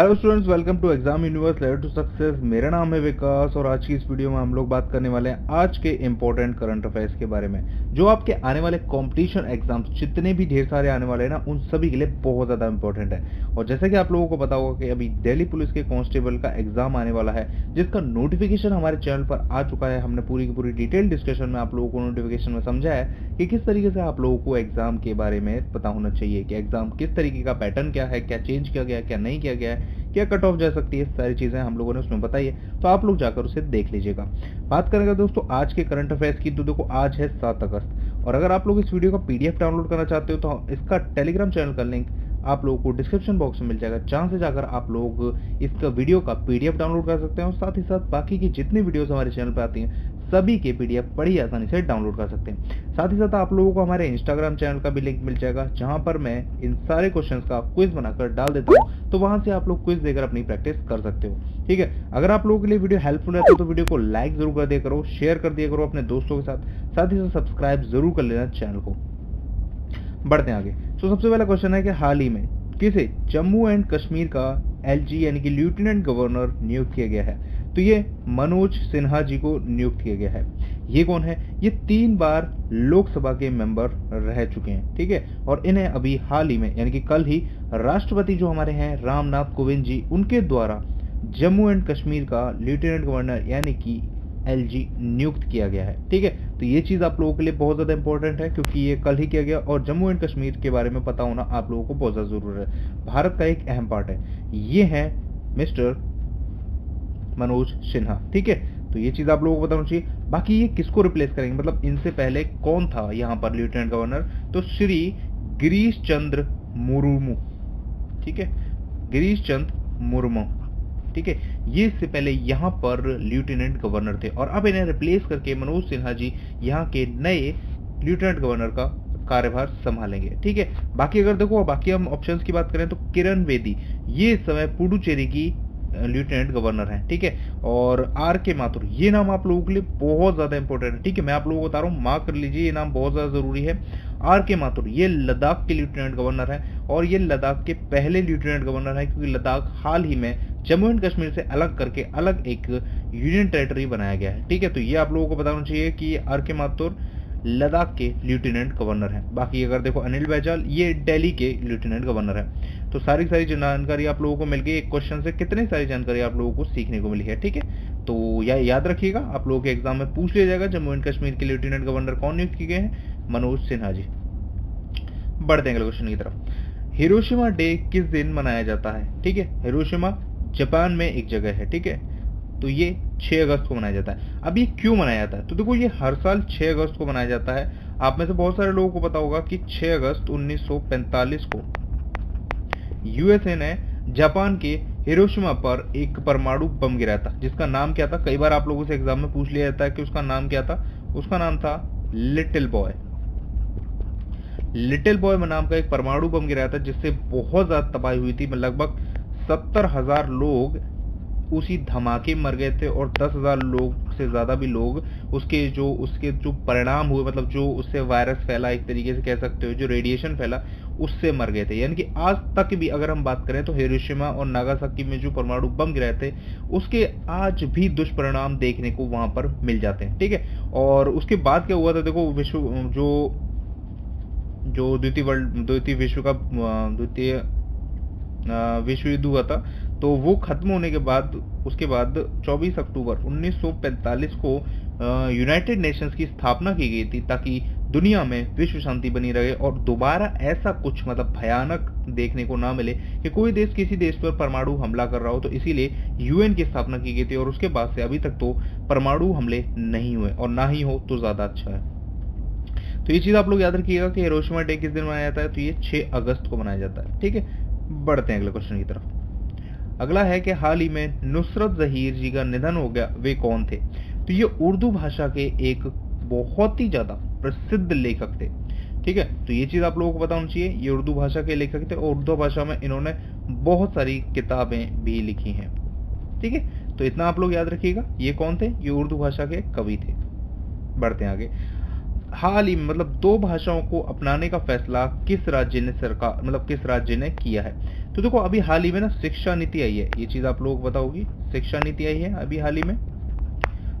Hello students, welcome to exam universe letter to success. मेरा नाम है विकास और आज की इस वीडियो में हम लोग बात करने वाले हैं आज के इंपॉर्टेंट करंट अफेयर्स के बारे में, जो आपके आने वाले कंपटीशन एग्जाम्स जितने भी ढेर सारे आने वाले हैं ना, उन सभी के लिए बहुत ज़्यादा इंपॉर्टेंट है। और जैसा कि आप लोगों को पता होगा कि अभी दिल्ली पुलिस के कांस्टेबल का एग्जाम आने वाला है, जिसका नोटिफिकेशन हमारे चैनल पर आ चुका है। हमने पूरी की पूरी डिटेल डिस्कशन में आप लोगों को नोटिफिकेशन में समझा है कि किस तरीके से आप लोगों को एग्जाम के बारे में पता होना चाहिए कि एग्जाम किस तरीके का पैटर्न क्या है, क्या चेंज किया गया है, क्या नहीं किया गया है, क्या कट ऑफ जा सकती है, सारी चीजें हम लोगों ने उसमें बताई है। तो आप लोग जाकर उसे देख लीजिएगा। बात करेंगे दोस्तों आज के करंट अफेयर्स की, तो देखो आज है 7 अगस्त, और अगर आप लोग इस वीडियो का पीडीएफ डाउनलोड करना चाहते हो तो इसका टेलीग्राम चैनल का लिंक आप लोगों को डिस्क्रिप्शन बॉक्स में मिल जाएगा, जहां से जाकर आप लोग इसका वीडियो का पीडीएफ डाउनलोड कर सकते हैं और साथ ही साथ बाकी की जितनी वीडियोस हमारे चैनल पर आती हैं सभी के पीडीएफ बड़ी आसानी से डाउनलोड कर सकते हैं। साथ ही साथ आप लोगों को हमारे इंस्टाग्राम चैनल का भी लिंक मिल जाएगा, जहां पर मैं इन सारे क्वेश्चंस का क्विज बनाकर डाल देता हूं, तो वहां से आप लोग क्विज देकर अपनी प्रैक्टिस कर सकते हो। ठीक है, अगर आप लोगों के लिए वीडियो हेल्पफुल रहता है तो वीडियो को लाइक जरूर कर दिया करो, शेयर कर दिया करो अपने दोस्तों के साथ, साथ ही साथ सब्सक्राइब जरूर कर लेना चैनल को। बढ़ते हैं आगे। तो सबसे पहला क्वेश्चन है कि हाल ही में किसे जम्मू एंड कश्मीर का एलजी यानी कि लेफ्टिनेंट गवर्नर नियुक्त किया गया है? तो ये मनोज सिन्हा जी को नियुक्त किया गया है। ये कौन है? ये 3 बार लोकसभा के मेंबर रह चुके हैं। ठीक है, और इन्हें अभी हाल ही में यानी कि कल ही राष्ट्रपति जो हमारे हैं रामनाथ कोविंद जी, उनके द्वारा जम्मू एंड कश्मीर का लेफ्टिनेंट गवर्नर यानी कि एलजी नियुक्त किया गया है। ठीक है, तो ये चीज आप लोगों के लिए बहुत ज्यादा इंपॉर्टेंट है क्योंकि ये कल ही किया गया और जम्मू एंड कश्मीर के बारे में पता होना आप लोगों को बहुत ज्यादा जरूरी है। भारत का एक अहम पार्ट है। ये है मिस्टर मनोज सिन्हा। ठीक है, तो ये चीज आप लोगों को बताना चाहिए। बाकी ये किसको रिप्लेस करेंगे, मतलब इनसे पहले कौन था यहाँ पर लेफ्टिनेंट गवर्नर? तो श्री गिरीश चंद्र मुर्मू। ठीक है, गिरीश चंद्र मुर्मू। ठीक है, ये इससे पहले यहाँ पर लेफ्टिनेंट गवर्नर थे और अब इन्हें रिप्लेस करके मनोज सिन्हा जी यहाँ के नए लेफ्टिनेंट गवर्नर का कार्यभार संभालेंगे। ठीक है, बाकी अगर देखो बाकी हम ऑप्शंस की बात करें तो किरण बेदी ये इस समय पुडुचेरी की लेफ्टिनेंट गवर्नर हैं। ठीक है, और आर के माथुर ये नाम आप लोगों के लिए बहुत ज्यादा इंपॉर्टेंट है। ठीक है, मैं आप लोगों को बता रहा हूँ, मार्क कर लीजिए, ये नाम बहुत ज्यादा जरूरी है। आर के माथुर ये लद्दाख के लेफ्टिनेंट गवर्नर हैं और ये लद्दाख के पहले लेफ्टिनेंट गवर्नर हैं, क्योंकि लद्दाख हाल ही में जम्मू एंड कश्मीर से अलग करके अलग एक यूनियन टेरिटरी बनाया गया है। ठीक है, तो ये आप लोगों को बताना चाहिए कि आर के माथुर लद्दाख के लेफ्टिनेंट गवर्नर हैं। बाकी अगर देखो अनिल बैजल ये दिल्ली के लेफ्टिनेंट गवर्नर हैं। तो सारी जानकारी आप लोगों को मिल गई। एक क्वेश्चन से कितनी सारी जानकारी आप लोगों को सीखने को मिली है। ठीक है, तो याद रखिएगा, आप लोगों के एग्जाम में पूछ लिया जाएगा जम्मू एंड कश्मीर के लेफ्टिनेंट गवर्नर कौन नियुक्त किए गए हैं? मनोज सिन्हा जी। बढ़ते हैं अगले क्वेश्चन की तरफ। हिरोशिमा डे किस दिन मनाया जाता है? ठीक है, हिरोशिमा जापान में एक जगह है। ठीक है, तो ये 6 अगस्त को मनाया जाता है। अब ये क्यों मनाया जाता है? तो देखो ये हर साल 6 अगस्त को मनाया जाता है। आप में से बहुत सारे लोगों को पता होगा कि 6 अगस्त 1945 को यूएसए ने जापान के हिरोशिमा पर एक परमाणु बम गिराया था, जिसका नाम क्या था? कई बार आप लोगों से एग्जाम में पूछ लिया जाता है कि उसका नाम क्या था। उसका नाम था लिटिल बॉय। लिटिल बॉय नाम का एक परमाणु बम गिराया था, जिससे बहुत ज्यादा तबाही हुई थी। लगभग 70,000 लोग उसी धमाके मर गए थे और 10,000 लोग से ज्यादा भी लोग उसके जो परिणाम हुए, मतलब जो उससे वायरस फैला, एक तरीके से कह सकते हो जो रेडिएशन फैला, उससे मर गए थे। यानी कि आज तक भी अगर हम बात करें तो हिरोशिमा और नागासाकी में जो परमाणु बम गिराए थे उसके आज भी दुष्परिणाम देखने को वहां पर मिल जाते हैं। ठीक है, और उसके बाद क्या हुआ था? देखो विश्व जो द्वितीय विश्व युद्ध हुआ था, तो वो खत्म होने के बाद उसके बाद 24 अक्टूबर 1945 को यूनाइटेड नेशंस की स्थापना की गई थी, ताकि दुनिया में विश्व शांति बनी रहे और दोबारा ऐसा कुछ मतलब भयानक देखने को ना मिले कि कोई देश किसी देश पर परमाणु हमला कर रहा हो। तो इसीलिए यूएन की स्थापना की गई थी और उसके बाद से अभी तक तो परमाणु हमले नहीं हुए, और ना ही हो तो ज्यादा अच्छा है। तो ये चीज आप लोग याद रखिएगा कि हिरोशिमा डे किस दिन मनाया जाता है? तो ये 6 अगस्त को मनाया जाता है। ठीक है, बढ़ते हैं अगले क्वेश्चन की तरफ। अगला है कि हाल ही में नुसरत जहीर जी का निधन हो गया, वे कौन थे? तो ये उर्दू भाषा के एक बहुत ही ज्यादा प्रसिद्ध लेखक थे। ठीक है, तो ये चीज आप लोगों को पता होना चाहिए, ये उर्दू भाषा के लेखक थे और उर्दू भाषा में इन्होंने बहुत सारी किताबें भी लिखी हैं। ठीक है, तो इतना आप लोग याद रखिएगा। ये कौन थे? ये उर्दू भाषा के कवि थे। बढ़ते हैं आगे। हाल ही मतलब 2 भाषाओं को अपनाने का फैसला किस राज्य ने किया है? तो देखो अभी हाल ही में ना शिक्षा नीति आई है, ये चीज आप लोगों को पता होगी, शिक्षा नीति आई है अभी हाल ही में।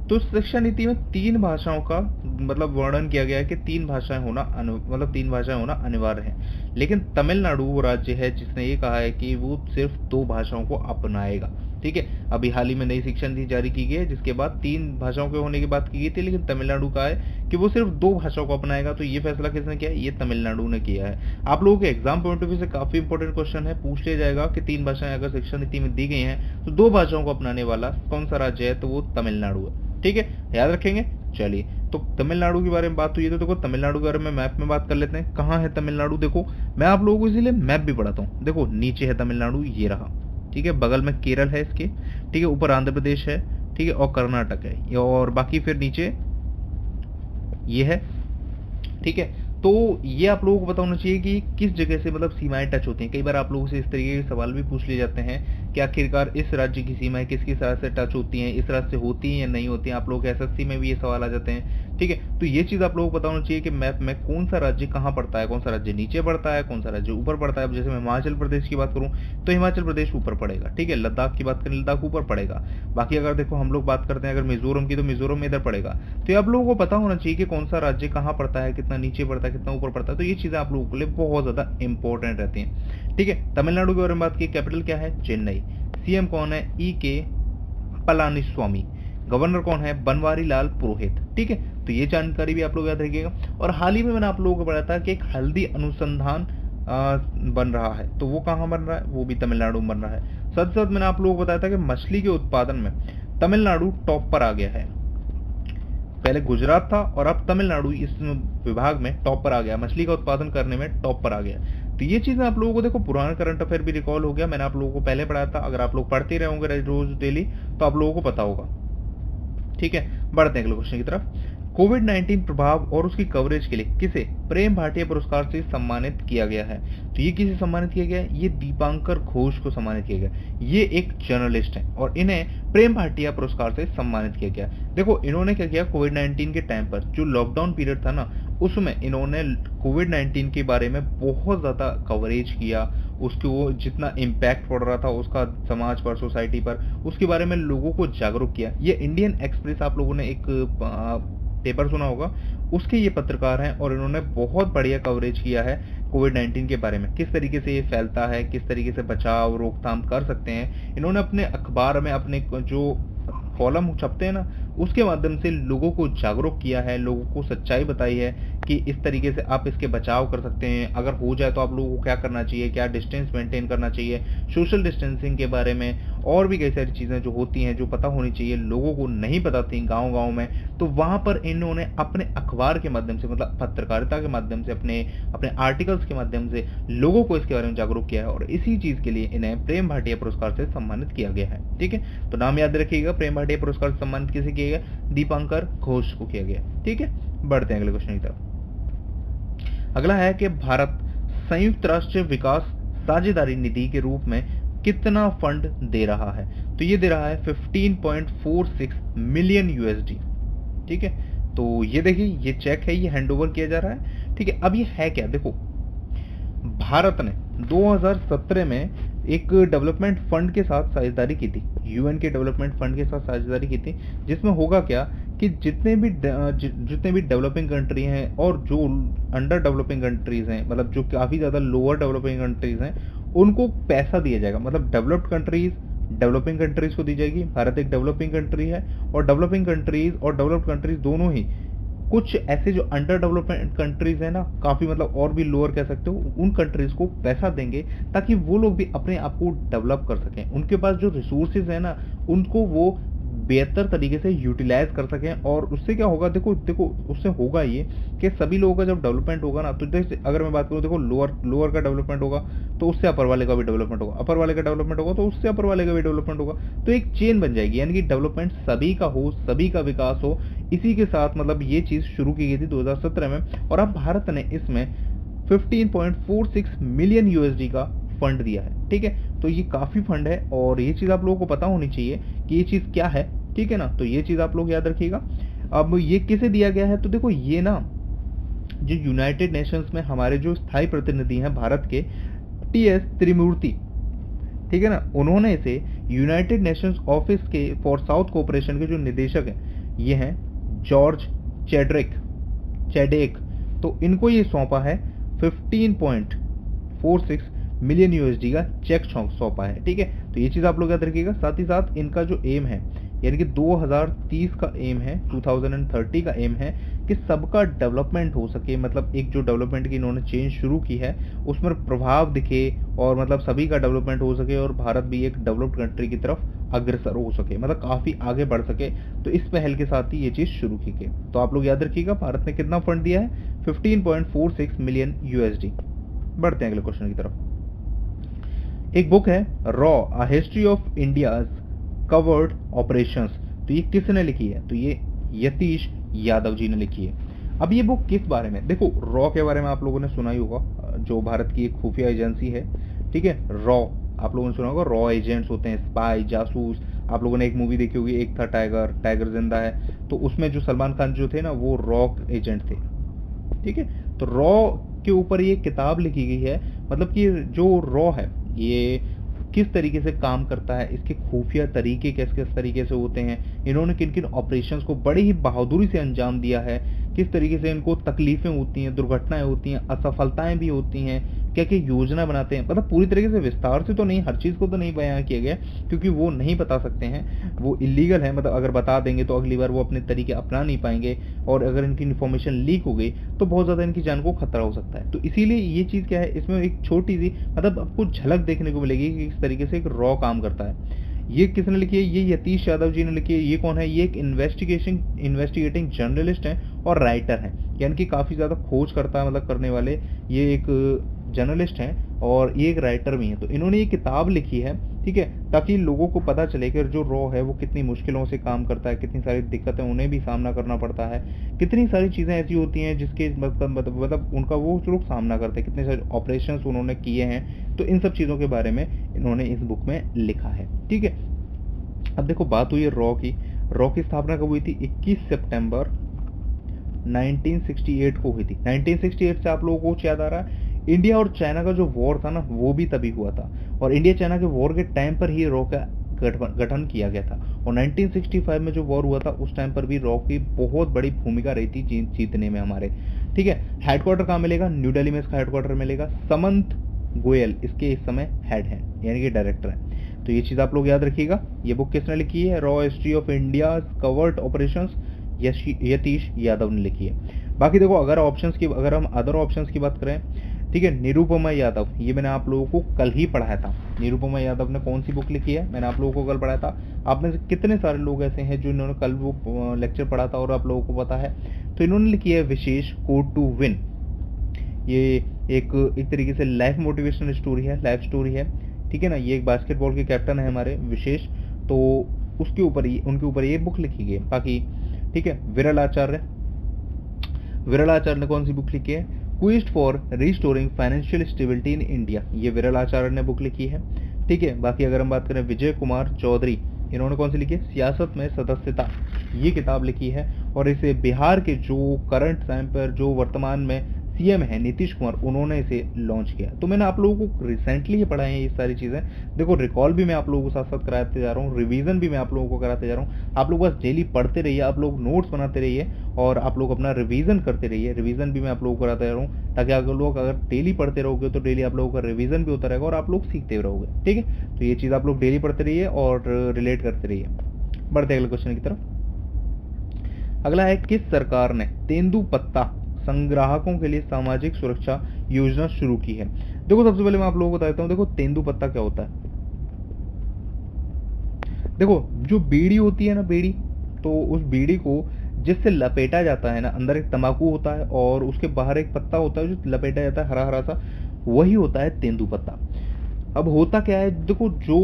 तो शिक्षा नीति में 3 भाषाओं का मतलब वर्णन किया गया है कि 3 भाषाएं होना मतलब 3 भाषाएं होना अनिवार्य है। लेकिन तमिलनाडु वो राज्य है जिसने ये कहा है कि वो सिर्फ 2 भाषाओं को अपनाएगा। ठीक है, अभी हाल ही में नई शिक्षा नीति जारी की गई है जिसके बाद 3 भाषाओं के होने की बात की गई थी, लेकिन तमिलनाडु का है कि वो सिर्फ 2 भाषाओं को अपनाएगा। तो ये फैसला किसने किया है? ये तमिलनाडु ने किया है। आप लोगों के एग्जाम पॉइंट ऑफ व्यू से काफी इंपॉर्टेंट क्वेश्चन है, पूछ लिया जाएगा कि 3 भाषाएं अगर शिक्षा नीति में दी गई हैं तो 2 भाषाओं को अपनाने वाला कौन सा राज्य है? तो वो तमिलनाडु है। ठीक है, याद रखेंगे। चलिए, तो तमिलनाडु के बारे में बात हुई है तो देखो तमिलनाडु के बारे में मैप में बात कर लेते हैं। कहाँ है तमिलनाडु? देखो मैं आप लोगों को इसीलिए मैप भी पढ़ाता हूँ। देखो नीचे है तमिलनाडु, ये रहा। ठीक है, बगल में केरल है इसके। ठीक है, ऊपर आंध्र प्रदेश है। ठीक है, और कर्नाटक है, और बाकी फिर नीचे ये है। ठीक है, तो ये आप लोगों को पता होना चाहिए कि किस जगह से मतलब सीमाएं टच होती हैं। कई बार आप लोगों से इस तरीके के सवाल भी पूछ लिए जाते हैं कि आखिरकार इस राज्य की सीमाएं किसकी तरह से टच होती हैं, इस राज्य से होती हैं या नहीं होती हैं। आप लोगों के एसएससी में भी ये सवाल आ जाते हैं। ठीक है, तो ये चीज आप लोगों को पता होना चाहिए कि मैप में कौन सा राज्य कहाँ पड़ता है, कौन सा राज्य नीचे पड़ता है, कौन सा राज्य ऊपर पड़ता है। अब जैसे मैं हिमाचल प्रदेश की बात करूं तो हिमाचल प्रदेश ऊपर पड़ेगा। ठीक है, लद्दाख की बात करें, लद्दाख ऊपर पड़ेगा। बाकी अगर देखो हम लोग बात करते हैं अगर मिजोरम की, तो मिजोरम इधर पड़ेगा। तो ये आप लोगों को पता होना चाहिए कि कौन सा राज्य कहाँ पड़ता है, कितना नीचे पड़ता है, कितना ऊपर पड़ता है। तो ये चीजें आप लोगों के लिए बहुत ज्यादा इंपॉर्टेंट रहती हैं। ठीक है, तमिलनाडु के बारे में बात की, कैपिटल क्या है? चेन्नई। सीएम कौन है? के पलानीस्वामी। गवर्नर कौन है? बनवारी लाल पुरोहित। ठीक है, तो ये जानकारी भी आप लोग याद रखिएगा। और हाल ही में मैंने आप लोगों को बताया था कि एक हल्दी अनुसंधान बन रहा है, तो वो कहाँ बन रहा है? वो भी तमिलनाडु में बन रहा है। साथ साथ मैंने आप लोगों को बताया था कि मछली के उत्पादन में तमिलनाडु टॉप पर आ गया है। पहले गुजरात था और अब तमिलनाडु इस विभाग में टॉप पर आ गया, मछली का उत्पादन करने में टॉप पर आ गया। तो ये चीजें आप लोगों को देखो पुराना करंट अफेयर भी रिकॉल हो गया, मैंने आप लोगों को पहले पढ़ाया था। अगर आप लोग पढ़ते रहे होंगे रोज डेली तो आप लोगों को पता होगा। ठीक है, बढ़ते हैं अगले क्वेश्चन की तरफ। कोविड-19 प्रभाव और उसकी कवरेज के लिए किसे प्रेम भाटिया पुरस्कार से सम्मानित किया गया है? तो ये किसे सम्मानित किया गया है? ये दीपांकर घोष को सम्मानित किया गया। ये एक जर्नलिस्ट हैं और इन्हें प्रेम भाटिया पुरस्कार से सम्मानित किया गया। देखो इन्होंने क्या किया, कोविड-19 के टाइम पर जो लॉकडाउन पीरियड था ना, उसमें इन्होंने कोविड-19 के बारे में बहुत ज्यादा कवरेज किया। उसके वो जितना इम्पैक्ट पड़ रहा था उसका समाज पर, सोसाइटी पर, उसके बारे में लोगों को जागरूक किया। ये इंडियन एक्सप्रेस, आप लोगों ने एक पेपर सुना होगा, उसके ये पत्रकार हैं और इन्होंने बहुत बढ़िया कवरेज किया है कोविड-19 के बारे में, किस तरीके से ये फैलता है, किस तरीके से बचाव रोकथाम कर सकते हैं। इन्होंने अपने अखबार में अपने जो कॉलम छपते हैं ना, उसके माध्यम से लोगों को जागरूक किया है, लोगों को सच्चाई बताई है कि इस तरीके से आप इसके बचाव कर सकते हैं। अगर हो जाए तो आप लोगों को क्या करना चाहिए, क्या डिस्टेंस मेंटेन करना चाहिए, सोशल डिस्टेंसिंग के बारे में और भी कई सारी चीजें जो होती हैं, जो पता होनी चाहिए, लोगों को नहीं पता थी गाँव-गाँव में। तो वहां पर इन्होंने अपने अखबार के माध्यम से, मतलब पत्रकारिता के माध्यम से, अपने आर्टिकल्स के माध्यम से लोगों को इसके बारे में जागरूक किया है और इसी चीज के लिए इन्हें प्रेम भाटिया पुरस्कार से सम्मानित किया गया है। ठीक है, तो नाम याद रखिएगा, प्रेम भाटिया पुरस्कार से सम्मानित किसे किया गया? दीपांकर घोष को किया गया। ठीक है, बढ़ते हैं अगले क्वेश्चन की तरफ। अगला है कि भारत संयुक्त राष्ट्र विकास साझेदारी निधि के रूप में कितना फंड दे रहा है? तो ये दे रहा है 15.46 मिलियन यूएसडी। ठीक है, तो ये देखिए, ये चेक है, ये हैंडओवर किया जा रहा है। ठीक है, अब ये है क्या? देखो भारत ने 2017 में एक डेवलपमेंट फंड के साथ साझेदारी की थी, यूएन के डेवलपमेंट फंड के साथ साझेदारी की थी, जिसमें होगा क्या कि जितने भी डेवलपिंग कंट्री हैं और जो अंडर डेवलपिंग कंट्रीज हैं, मतलब जो काफी ज्यादा लोअर डेवलपिंग कंट्रीज हैं, उनको पैसा दिया जाएगा। मतलब डेवलप्ड कंट्रीज डेवलपिंग कंट्रीज को दी जाएगी। भारत एक डेवलपिंग कंट्री है और डेवलपिंग कंट्रीज और डेवलप्ड कंट्रीज दोनों ही, कुछ ऐसे जो अंडर डेवलपमेंट कंट्रीज है ना, काफी मतलब और भी लोअर कह सकते हो, उन कंट्रीज को पैसा देंगे ताकि वो लोग भी अपने आप को डेवलप कर सकें। उनके पास जो रिसोर्सेज है ना, उनको वो बेहतर तरीके से यूटिलाइज कर सकें। और उससे क्या होगा, देखो उससे होगा ये कि सभी लोगों का जब डेवलपमेंट होगा ना, तो जैसे अगर मैं बात करूँ, देखो लोअर का डेवलपमेंट होगा तो उससे अपर वाले का भी डेवलपमेंट होगा, अपर वाले का डेवलपमेंट होगा तो उससे अपर वाले का भी डेवलपमेंट होगा। तो एक चेन बन जाएगी, यानी कि डेवलपमेंट सभी का हो, सभी का विकास हो। इसी के साथ मतलब ये चीज शुरू की गई थी 2017 में और अब भारत ने इसमें 15.46 मिलियन यूएसडी का फंड दिया है। ठीक है, तो ये काफी फंड है और ये चीज आप लोगों को पता होनी चाहिए कि ये चीज क्या है। ठीक है ना, तो ये चीज आप लोग याद रखिएगा। अब ये किसे दिया गया है? तो देखो ये ना, जो यूनाइटेड नेशंस में हमारे जो स्थायी प्रतिनिधि हैं भारत के, टीएस त्रिमूर्ति, ठीक है ना। उन्होंने इसे यूनाइटेड नेशंस ऑफिस के फॉर साउथ कोऑपरेशन के जो निदेशक हैं ये हैं जॉर्ज चैडेक, तो इनको ये सौंपा है 15.46 मिलियन यूएसडी का चेक सौंपा है। ठीक है, तो ये चीज़ आप लोग याद रखिएगा। साथ ही साथ इनका जो एम है यानी कि 2030 का एम है, 2030 का एम है कि सबका डेवलपमेंट हो सके, मतलब एक जो डेवलपमेंट की इन्होंने चेंज शुरू की है उसमें प्रभाव दिखे और मतलब सभी का डेवलपमेंट हो सके और भारत भी एक डेवलप्ड कंट्री की तरफ अग्रसर हो सके, मतलब काफ़ी आगे बढ़ सके। तो इस पहल के साथ ही ये चीज़ शुरू की गई। तो आप लोग याद रखिएगा भारत ने कितना फंड दिया है, 15.46 मिलियन यूएसडी। बढ़ते हैं अगले क्वेश्चन की तरफ। एक बुक है raw a history of India's covered operations, तो ये किसने लिखी है, तो ये यतीश यादव जी ने लिखी है। अब ये बुक किस बारे में, देखो रॉ के बारे में आप लोगों ने सुना ही होगा, जो भारत की एक खुफिया एजेंसी है। ठीक है, रॉ आप लोगों ने सुना होगा, रॉ एजेंट्स होते हैं, स्पाई, जासूस। आप लोगों ने एक मूवी देखी होगी, एक था टाइगर जिंदा है, तो उसमें जो सलमान खान जो थे ना वो रॉ एजेंट थे। ठीक है, तो रॉ के ऊपर ये किताब लिखी गई है, मतलब कि जो रॉ है ये किस तरीके से काम करता है, इसके खुफिया तरीके किस किस तरीके से होते हैं, इन्होंने किन किन ऑपरेशंस को बड़ी ही बहादुरी से अंजाम दिया है, किस तरीके से इनको तकलीफें होती हैं, दुर्घटनाएं होती हैं, असफलताएं भी होती हैं, क्या क्या योजना बनाते हैं। मतलब पूरी तरीके से विस्तार से तो नहीं, हर चीज़ को तो नहीं बयां किया गया क्योंकि वो नहीं बता सकते हैं, वो इलीगल है। मतलब अगर बता देंगे तो अगली बार वो अपने तरीके अपना नहीं पाएंगे और अगर इनकी इन्फॉर्मेशन लीक हो गई तो बहुत ज़्यादा इनकी जान को खतरा हो सकता है। तो इसीलिए ये चीज़ क्या है, इसमें एक छोटी सी मतलब आपको झलक देखने को मिलेगी कि किस तरीके से एक रॉ काम करता है। ये किसने लिखी है, ये यतीश यादव जी ने लिखी है। ये कौन है, ये एक इन्वेस्टिगेटिंग जर्नलिस्ट हैं और राइटर हैं, यानी कि काफ़ी ज़्यादा खोज करता है, मतलब करने वाले ये एक जर्नलिस्ट हैं और ये एक राइटर भी हैं। तो इन्होंने ये किताब लिखी है, ठीक है, ताकि लोगों को पता चले कि जो रॉ है वो कितनी मुश्किलों से काम करता है, कितनी सारी दिक्कतें उन्हें भी सामना करना पड़ता है, कितनी सारी चीज़ें ऐसी होती हैं जिसके मतलब उनका वो लोग सामना करते हैं, कितने सारे ऑपरेशंस उन्होंने किए हैं। तो इन सब चीज़ों के बारे में इन्होंने इस बुक में लिखा है। ठीक है, अब देखो बात हुई है रॉ की। रॉ की स्थापना कब हुई थी, 21 सितंबर 1968 को हुई थी। 1968 से आप लोगों को कुछ याद आ रहा है, इंडिया और चाइना का जो वॉर था ना वो भी तभी हुआ था और इंडिया चाइना के वॉर के टाइम पर ही रॉ का गठन किया गया था। और 1965 में जो वॉर हुआ था उस टाइम पर भी रॉ की बहुत बड़ी भूमिका रही थी जीतने में हमारे। ठीक है, हेडक्वार्टर कहाँ मिलेगा, न्यू दिल्ली में इसका हेडक्वार्टर मिलेगा। समंत गोयल इसके इस समय हेड हैं, यानी कि डायरेक्टर हैं। तो ये चीज़ आप लोग याद रखिएगा। ये बुक किसने लिखी है, raw history of India covered operations, Yatish Yadav ने लिखी है। बाकी देखो अगर हम अदर ऑप्शंस की बात करें, ठीक है, निरुपमा यादव, ये मैंने आप लोगों को कल ही पढ़ाया था। निरुपमा यादव ने कौन सी बुक लिखी है, मैंने आप लोगों को कल पढ़ाया था। आप में से कितने सारे लोग ऐसे हैं जो इन्होंने कल वो लेक्चर पढ़ा था और आप लोगों को पता है। तो इन्होंने लिखी है विशेष कोड टू विन। ये एक तरीके से लाइफ मोटिवेशनल स्टोरी है, लाइफ स्टोरी है। ठीक है ना, ये एक बास्केटबॉल के कैप्टन है हमारे विशेष, तो उनके ऊपर ये बुक लिखी गई है। बाकी ठीक है, विरल आचार्य ने कौन सी बुक लिखी है, quest for restoring financial stability in India, ये विरल आचार्य ने बुक लिखी है। ठीक है, बाकी अगर हम बात करें विजय कुमार चौधरी, इन्होंने कौन सी लिखी है, सियासत में सदस्यता, ये किताब लिखी है। और इसे बिहार के जो करंट टाइम पर जो वर्तमान में सीएम है नीतीश कुमार, उन्होंने इसे लॉन्च किया। तो मैंने आप लोगों को रिसेंटली ही पढ़ाई है ये सारी चीज़ें। देखो रिकॉल भी मैं आप लोगों को साथ साथ कराते जा रहा हूँ, रिवीजन भी मैं आप लोगों को कराते जा रहा हूँ। आप लोग बस डेली पढ़ते रहिए, आप लोग नोट्स बनाते रहिए और आप लोग अपना रिवीजन करते रहिए। रिवीजन भी मैं आप लोगों को कराते जा रहा हूँ ताकि अगर डेली पढ़ते रहोगे तो डेली आप लोगों का रिवीजन भी होता रहेगा और आप लोग सीखते रहोगे। ठीक है, तो ये चीज़ आप लोग डेली पढ़ते रहिए और रिलेट करते रहिए। बढ़ते अगले क्वेश्चन की तरफ। अगला है, किस सरकार ने तेंदुपत्ता संग्राहकों के लिए सामाजिक सुरक्षा योजना शुरू की है। देखो सबसे पहले मैं आप लोगों को बताता हूँ, देखो तेंदुपत्ता क्या होता है। देखो जो बीड़ी होती है ना, बीड़ी, तो उस बीड़ी को जिससे लपेटा जाता है ना, अंदर एक तंबाकू होता है और उसके बाहर एक पत्ता होता है जो लपेटा जाता है हरा हरा सा, वही होता है तेंदुपत्ता। अब होता क्या है, देखो जो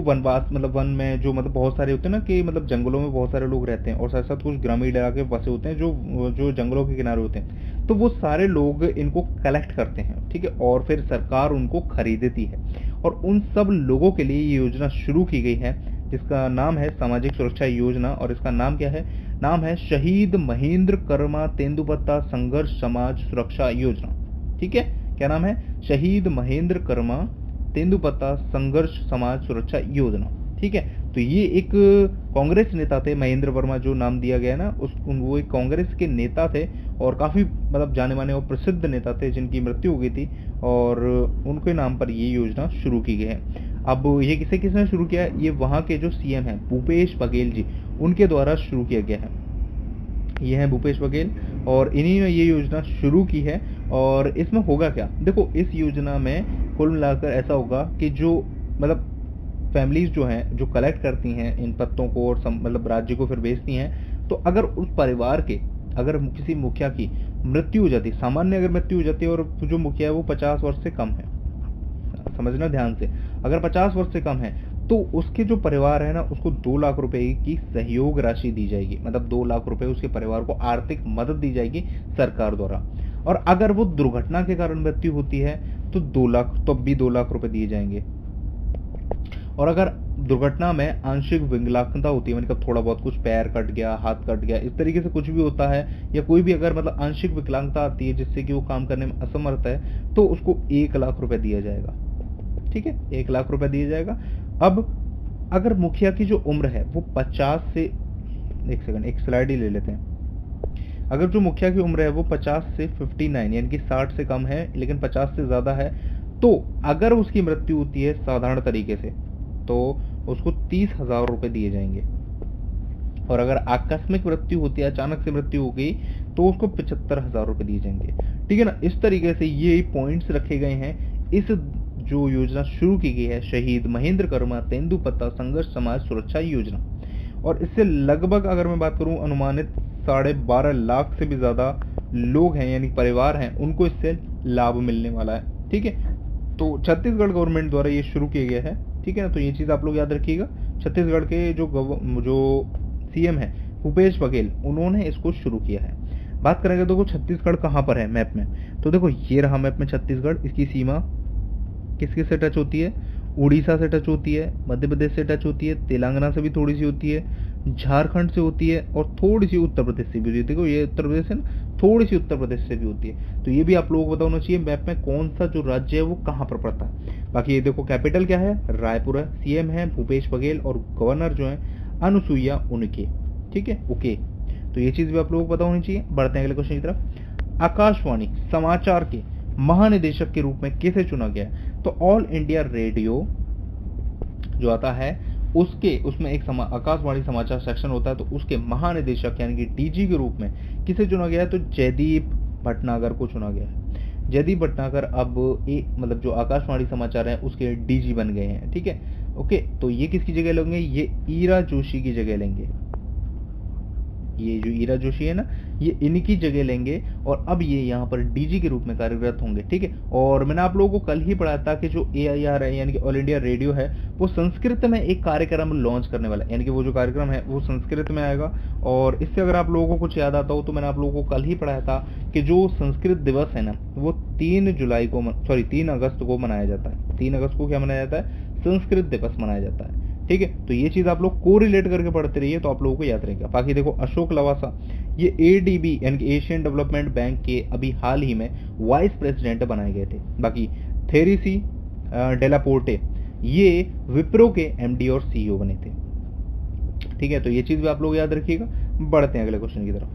वनवास मतलब वन में जो मतलब बहुत सारे होते हैं ना, कि मतलब जंगलों में बहुत सारे लोग रहते हैं और साथ साथ कुछ ग्रामीण इलाके बसे होते हैं जो जंगलों के किनारे होते हैं। तो वो सारे लोग इनको कलेक्ट करते हैं, ठीक है, और फिर सरकार उनको खरीदती है और उन सब लोगों के लिए ये योजना शुरू की गई है जिसका नाम है सामाजिक सुरक्षा योजना। और इसका नाम क्या है, नाम है शहीद महेंद्र कर्मा तेंदुपत्ता संघर्ष समाज सुरक्षा योजना। ठीक है, क्या नाम है, शहीद महेंद्र कर्मा तेंदुपत्ता संघर्ष समाज सुरक्षा योजना। ठीक है, तो ये एक कांग्रेस नेता थे महेंद्र वर्मा, जो नाम दिया गया ना वो एक कांग्रेस के नेता थे और काफी मतलब जाने माने और प्रसिद्ध नेता थे जिनकी मृत्यु हो गई थी, और उनके नाम पर ये योजना शुरू की गई है। अब ये किसने शुरू किया है? ये वहाँ के जो सीएम हैं भूपेश बघेल जी, उनके द्वारा शुरू किया गया है। ये हैं भूपेश बघेल और इन्हीं ने ये योजना शुरू की है। और इसमें होगा क्या, देखो इस योजना में कुल मिलाकर ऐसा होगा कि जो मतलब फैमिलीज जो हैं जो कलेक्ट करती हैं इन पत्तों को और मतलब राज्य को फिर बेचती हैं, तो अगर उस परिवार के अगर किसी मुखिया की मृत्यु हो जाती, सामान्य अगर मृत्यु हो जाती है और जो मुखिया है वो 50 वर्ष से कम है, समझना ध्यान से, अगर 50 वर्ष से कम है तो उसके जो परिवार है ना उसको 2 लाख रुपए की सहयोग राशि दी जाएगी। मतलब 2 लाख रुपए उसके परिवार को आर्थिक मदद दी जाएगी सरकार द्वारा। और अगर वो दुर्घटना के कारण मृत्यु होती है तो 2 लाख, तो अब भी 2 लाख रुपए दिए जाएंगे। और अगर दुर्घटना में आंशिक विकलांगता होती है, मतलब थोड़ा बहुत कुछ पैर कट गया, हाथ कट गया, इस तरीके से कुछ भी होता है, या कोई भी अगर मतलब आंशिक विकलांगता आती है जिससे कि वो काम करने में असमर्थ है, तो उसको 1 लाख रुपए दिया जाएगा। ठीक है, 1 लाख रुपए दिया जाएगा। अब अगर मुखिया की जो उम्र है वो 50 से, एक सेकंड एक स्लाइड ही ले लेते हैं। अगर जो मुखिया की उम्र है वो 50 से 59 यानी कि 60 से कम है लेकिन 50 से ज्यादा है, तो अगर उसकी मृत्यु होती है साधारण तरीके से तो उसको 30,000 रुपए दिए जाएंगे। और अगर आकस्मिक मृत्यु होती है, अचानक से मृत्यु हो गई, तो उसको 75,000 रुपए दिए जाएंगे। ठीक है ना, इस तरीके से ये पॉइंट्स रखे गए हैं। इस जो योजना शुरू की गई है शहीद महेंद्र कर्मा तेंदुपत्ता संघर्ष समाज सुरक्षा योजना, और इससे लगभग अगर मैं बात करूं अनुमानित 12.5 लाख से भी ज्यादा लोग हैं यानी परिवार हैं, उनको इससे लाभ मिलने वाला है। ठीक है, तो छत्तीसगढ़ गवर्नमेंट द्वारा ये शुरू किया गया है। ठीक है ना, तो ये चीज आप लोग याद रखिएगा। छत्तीसगढ़ के जो सीएम है भूपेश बघेल, उन्होंने इसको शुरू किया है। बात करेंगे तो छत्तीसगढ़ कहाँ पर है मैप में, तो देखो ये रहा मैप में छत्तीसगढ़। इसकी सीमा किसके से टच होती है? उड़ीसा से टच होती है, मध्य प्रदेश से टच होती है, तेलंगाना से भी थोड़ी सी होती है, झारखंड से होती है और थोड़ी सी उत्तर प्रदेश से भी होती है। देखो ये उत्तर प्रदेश है ना, थोड़ी सी उत्तर प्रदेश से भी होती है। तो ये भी आप लोगों को पता होना चाहिए मैप में कौन सा जो राज्य है वो कहाँ पर पड़ता है। बाकी ये देखो कैपिटल क्या है? रायपुर है, सीएम है भूपेश बघेल और गवर्नर जो है अनुसुईया उनके। ठीक है, ओके, तो ये चीज भी आप लोगों को पता होनी चाहिए। बढ़ते हैं अगले क्वेश्चन की तरफ। आकाशवाणी समाचार के महानिदेशक के रूप में किसे चुना गया? तो ऑल इंडिया रेडियो जो आता है उसमें एक आकाशवाणी समाचार सेक्शन होता है, तो उसके महानिदेशक यानी कि डीजी के रूप में किसे चुना गया है? तो जयदीप भटनागर को चुना गया है। जयदीप भटनागर अब मतलब जो आकाशवाणी समाचार है उसके डीजी बन गए हैं। ठीक है, ओके, तो ये किसकी जगह लेंगे? ये ईरा जोशी की जगह लेंगे। ये जो ईरा जोशी है ना, ये इनकी जगह लेंगे और अब ये यहाँ पर डीजी के रूप में कार्यरत होंगे। ठीक है, और मैंने आप लोगों को कल ही पढ़ाया था कि जो AIR है यानी कि ऑल इंडिया रेडियो है वो संस्कृत में एक कार्यक्रम लॉन्च करने वाला है, यानी कि वो जो कार्यक्रम है वो संस्कृत में आएगा। और इससे अगर आप लोगों को कुछ याद आता हो तो मैंने आप लोगों को कल ही पढ़ाया था कि जो संस्कृत दिवस है ना वो 3 अगस्त को मनाया जाता है। 3 अगस्त को क्या मनाया जाता है? संस्कृत दिवस मनाया जाता है। ठीक है, तो ये चीज आप लोग को रिलेट करके पढ़ते रहिए तो आप लोगों को याद रहेगा। बाकी देखो अशोक लवासा, ये ADB यानी कि एशियन डेवलपमेंट बैंक के अभी हाल ही में वाइस प्रेसिडेंट बनाए गए थे। बाकी थेरेसी डेलापोर्टे ये विप्रो के MD और CEO बने थे। ठीक है, तो ये चीज भी आप लोग याद रखिएगा। बढ़ते हैं अगले क्वेश्चन की तरफ।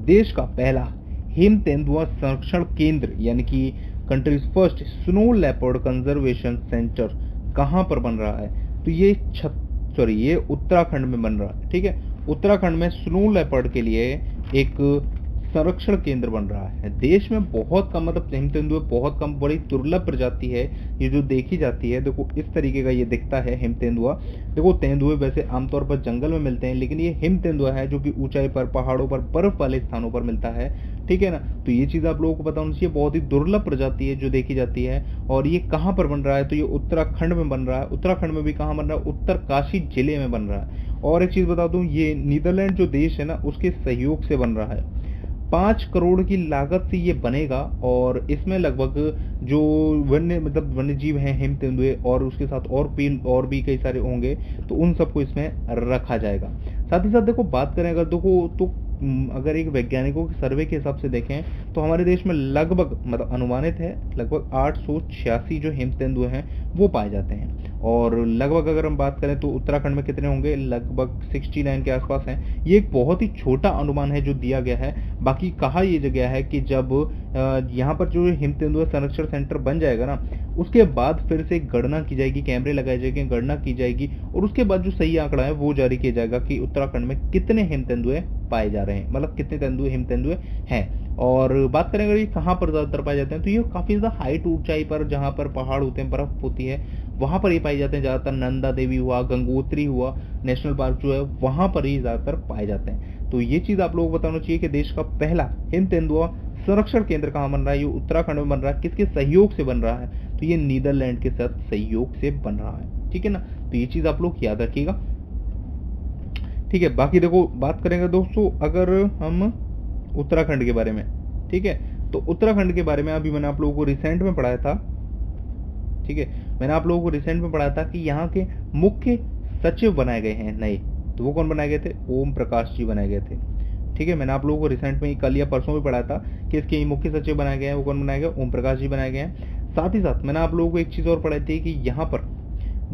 देश का पहला हिम तेंदुआ संरक्षण केंद्र यानी कि countries first snow leopard conservation centre कहां पर बन रहा है? तो ये उत्तराखंड में बन रहा है। ठीक है, उत्तराखंड में स्नो लेपर्ड के लिए एक संरक्षण केंद्र बन रहा है। देश में बहुत कम, मतलब हिम तेंदुए बहुत कम, बड़ी दुर्लभ प्रजाति है ये जो देखी जाती है। देखो इस तरीके का ये दिखता है हिम तेंदुआ। देखो तेंदुए वैसे आमतौर पर जंगल में मिलते हैं, लेकिन ये हिम तेंदुआ है जो कि ऊंचाई पर, पहाड़ों पर, बर्फ वाले स्थानों पर मिलता है। ठीक है ना, तो ये चीज आप लोगों को पता होना चाहिए। बहुत ही दुर्लभ प्रजाति है जो देखी जाती है। और ये कहाँ पर बन रहा है? तो ये उत्तराखंड में बन रहा है। उत्तराखंड में भी कहाँ बन रहा है? उत्तरकाशी जिले में बन रहा है। और एक चीज बता दूं, ये नीदरलैंड जो देश है ना उसके सहयोग से बन रहा है। 5 करोड़ की लागत से ये बनेगा और इसमें लगभग जो वन्य जीव हैं हिम तेंदुए और उसके साथ और भी कई सारे होंगे, तो उन सबको इसमें रखा जाएगा। साथ ही साथ देखो बात करें अगर देखो तो अगर एक वैज्ञानिकों के सर्वे के हिसाब से देखें तो हमारे देश में लगभग मतलब अनुमानित है लगभग 886 जो हिमतेंदुए हैं वो पाए जाते हैं। और लगभग अगर हम बात करें तो उत्तराखंड में कितने होंगे, लगभग 69 के आसपास हैं। ये एक बहुत ही छोटा अनुमान है जो दिया गया है। बाकी कहा ये गया है कि जब यहाँ पर जो हिमतेंदुआ संरक्षण सेंटर बन जाएगा ना, उसके बाद फिर से गणना की जाएगी, कैमरे लगाए जाएंगे, गणना की जाएगी और उसके बाद जो सही आंकड़ा है वो जारी किया जाएगा कि उत्तराखंड में कितने हिमतेंदुए पाए जा रहे हैं, मतलब कितने हिमतेंदुए हैं। और बात करें अगर ये कहाँ पर ज्यादातर पाए जाते हैं तो ये काफी ज्यादा हाइट ऊंचाई पर जहाँ पर पहाड़ होते हैं, बर्फ होती है, वहां पर ये पाए जाते हैं ज्यादातर। नंदा देवी हुआ, गंगोत्री हुआ नेशनल पार्क जो है वहां पर ही ज्यादातर पाए जाते हैं। तो ये चीज आप लोगों को बताना चाहिए कि देश का पहला हिमतेंदुआ संरक्षण केंद्र कहाँ बन रहा है, ये उत्तराखंड में बन रहा है। किसके सहयोग से बन रहा है, तो ये नीदरलैंड के साथ सहयोग से बन रहा है। ठीक है ना, तो ये चीज आप लोग याद रखिएगा। ठीक है, बाकी देखो बात करेंगे दोस्तों अगर हम उत्तराखंड के बारे में, ठीक है, तो उत्तराखंड के बारे में अभी मैंने आप लोगों को रिसेंट में पढ़ाया था। ठीक है, मैंने आप लोगों को रिसेंट में पढ़ाया था कि यहाँ के मुख्य सचिव बनाए गए हैं नए। तो वो कौन बनाए गए थे, ओम प्रकाश जी बनाए गए थे। ठीक है, मैंने आप लोगों को रिसेंट में कल या परसों भी पढ़ाया था कि इसके मुख्य सचिव बनाए गए हैं, वो कौन बनाए गए, ओम प्रकाश जी बनाए गए हैं। साथ ही साथ मैंने आप लोगों को एक चीज और पढ़ाई थी कि यहाँ पर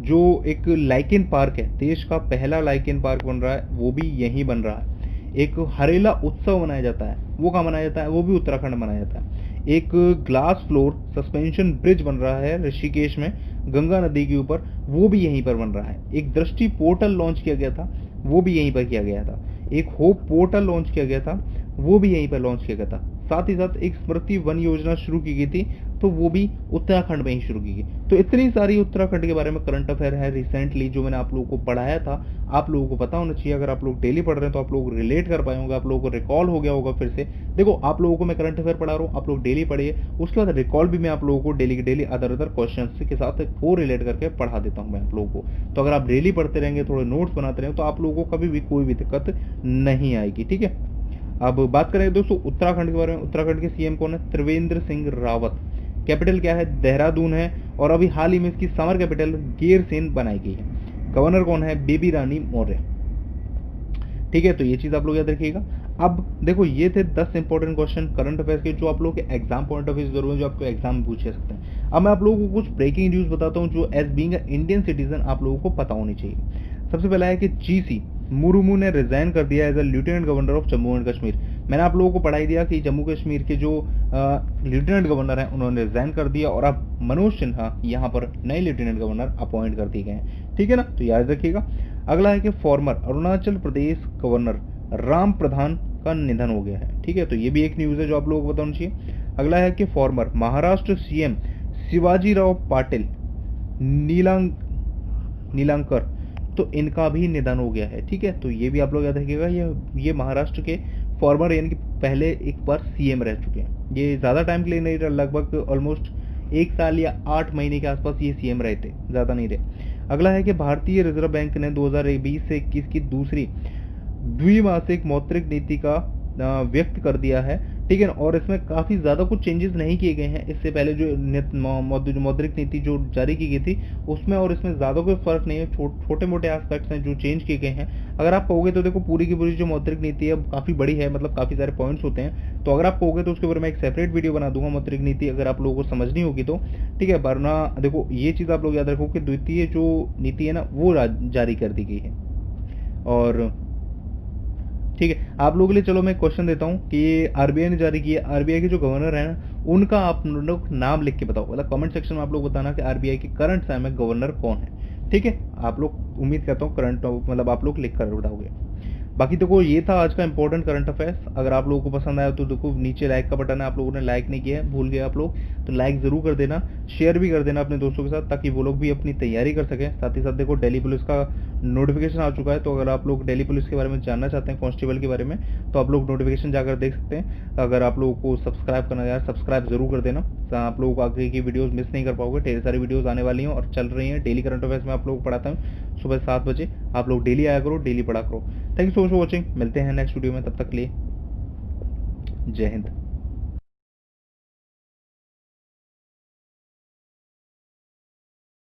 जो एक लाइकेन पार्क है, देश का पहला लाइकेन पार्क बन रहा है, वो भी यहीं बन रहा है। एक हरेला उत्सव मनाया जाता है, वो कहाँ मनाया जाता है, वो भी उत्तराखंड में मनाया जाता है। एक ग्लास फ्लोर सस्पेंशन ब्रिज बन रहा है ऋषिकेश में गंगा नदी के ऊपर, वो भी यहीं पर बन रहा है। एक दृष्टि पोर्टल लॉन्च किया गया था, वो भी यहीं पर किया गया था। एक होप पोर्टल लॉन्च किया गया था, वो भी यहीं पर लॉन्च किया गया था। साथ ही साथ एक स्मृति वन योजना शुरू की गई थी, तो वो भी उत्तराखंड में ही शुरू की गई। तो इतनी सारी उत्तराखंड के बारे में करंट अफेयर है रिसेंटली जो मैंने आप लोगों को पढ़ाया था, आप लोगों को पता होना चाहिए। अगर आप लोग डेली पढ़ रहे हैं तो आप लोग रिलेट कर पाए होंगे, आप लोगों को रिकॉल हो गया होगा फिर से। देखो आप लोगों को मैं करंट अफेयर पढ़ा रहा हूँ, आप लोग डेली पढ़िए, उसके बाद रिकॉल भी मैं आप लोगों को डेली के डेली अदर क्वेश्चन के साथ को रिलेट करके पढ़ा देता हूँ मैं आप लोगों को। तो अगर आप डेली पढ़ते रहेंगे, थोड़े नोट्स बनाते रहेंगे, तो आप लोगों को कभी भी कोई भी दिक्कत नहीं आएगी। ठीक है, अब बात करें दोस्तों उत्तराखंड के बारे में। उत्तराखंड के सीएम कौन है, त्रिवेंद्र सिंह रावत। कैपिटल क्या है, देहरादून है, और अभी हाल ही में इसकी समर कैपिटल गैरसैंण बनाई गई है। गवर्नर कौन है, बेबी रानी मौर्य। ठीक है, तो ये चीज आप लोग याद रखिएगा। अब देखो ये थे 10 इंपॉर्टेंट क्वेश्चन करंट अफेयर्स के जो आप लोग के एग्जाम पॉइंट ऑफ व्यू जरूर है, जो आपको एग्जाम में पूछ सकते हैं। अब मैं आप लोगों को कुछ ब्रेकिंग न्यूज बताता हूँ जो एज बीइंग इंडियन सिटीजन आप लोगों को पता होनी चाहिए। सबसे पहला है कि जीसी मुर्मू ने रिजाइन कर दिया as a lieutenant governor of Jammu and Kashmir. मैंने आप लोगों को पढ़ाई दिया कि जम्मू कश्मीर के जो लेफ्टिनेंट गवर्नर हैं उन्होंने रिजाइन कर दिया और अब मनोज सिन्हा यहाँ पर नए लेफ्टिनेंट गवर्नर अपॉइंट कर दिए गए हैं। ठीक है ना, तो याद रखिएगा। अगला है कि फॉर्मर अरुणाचल प्रदेश गवर्नर राम प्रधान का निधन हो गया है। ठीक है, तो ये भी एक न्यूज है जो आप लोगों को बताना चाहिए। अगला है कि फॉर्मर महाराष्ट्र सीएम शिवाजीराव पाटिल नीलांकर, तो इनका भी निधन हो गया है। ठीक है, तो ये भी आप लोग याद रखिएगा। ये महाराष्ट्र के फॉर्मर यानी कि पहले एक बार सीएम रह चुके हैं। ये ज्यादा टाइम के लिए नहीं रहे, लगभग ऑलमोस्ट 1 साल या 8 महीने के आसपास ये सीएम रहे थे, ज्यादा नहीं रहे। अगला है कि भारतीय रिजर्व बैंक ने 2020 से 21 की दूसरी द्विमासिक मौद्रिक नीति का व्यक्त कर दिया है। ठीक है, और इसमें काफी ज्यादा कुछ चेंजेस नहीं किए गए हैं। इससे पहले जो मौद्रिक नीति जो जारी की गई थी उसमें और इसमें ज्यादा कोई फर्क नहीं है, छोटे मोटे एस्पेक्ट्स हैं जो चेंज किए गए हैं। अगर आप कहोगे तो देखो पूरी की पूरी जो मौद्रिक नीति है काफी बड़ी है, मतलब काफी सारे पॉइंट्स होते हैं। तो अगर आप कहोगे तो उसके ऊपर मैं एक सेपरेट वीडियो बना दूंगा मौद्रिक नीति, अगर आप लोगों को समझनी होगी तो। ठीक है, वरना देखो ये चीज आप लोग याद रखो कि द्वितीय जो नीति है ना वो जारी कर दी गई है। और ठीक है, आप लोगों के लिए चलो मैं क्वेश्चन देता हूँ कि आरबीआई ने जारी किया, आरबीआई के जो गवर्नर है ना उनका आप लोग नाम लिख के बताओ, मतलब कमेंट सेक्शन में आप लोग बताना कि आरबीआई के करंट समय में गवर्नर कौन है। ठीक है, आप लोग उम्मीद करता हूँ करंट मतलब आप लोग लिख कर बताओगे। बाकी देखो ये था आज का इंपॉर्टेंट करंट अफेयर्स। अगर आप लोगों को पसंद आया तो देखो नीचे लाइक का बटन है, आप लोगों ने लाइक नहीं किया है, भूल गए आप लोग, तो लाइक जरूर कर देना, शेयर भी कर देना अपने दोस्तों के साथ ताकि वो लोग भी अपनी तैयारी कर सकें। साथ ही साथ देखो दिल्ली पुलिस का नोटिफिकेशन आ चुका है, तो अगर आप लोग दिल्ली पुलिस के बारे में जानना चाहते हैं, कांस्टेबल के बारे में, तो आप लोग नोटिफिकेशन जाकर देख सकते हैं। अगर आप लोगों को सब्सक्राइब करना है सब्सक्राइब जरूर कर देना, आप लोगों को आगे की वीडियोस मिस नहीं कर पाओगे। ढेर सारी वीडियोस आने वाली हैं और चल रही हैं। डेली करंट अफेयर्स में आप लोग को पढ़ाता हूँ सुबह 7 बजे, आप लोग डेली आया करो, डेली पढ़ा करो। Thank you so much for watching, मिलते हैं नेक्स्ट वीडियो में, तब तक के लिए जय हिंद।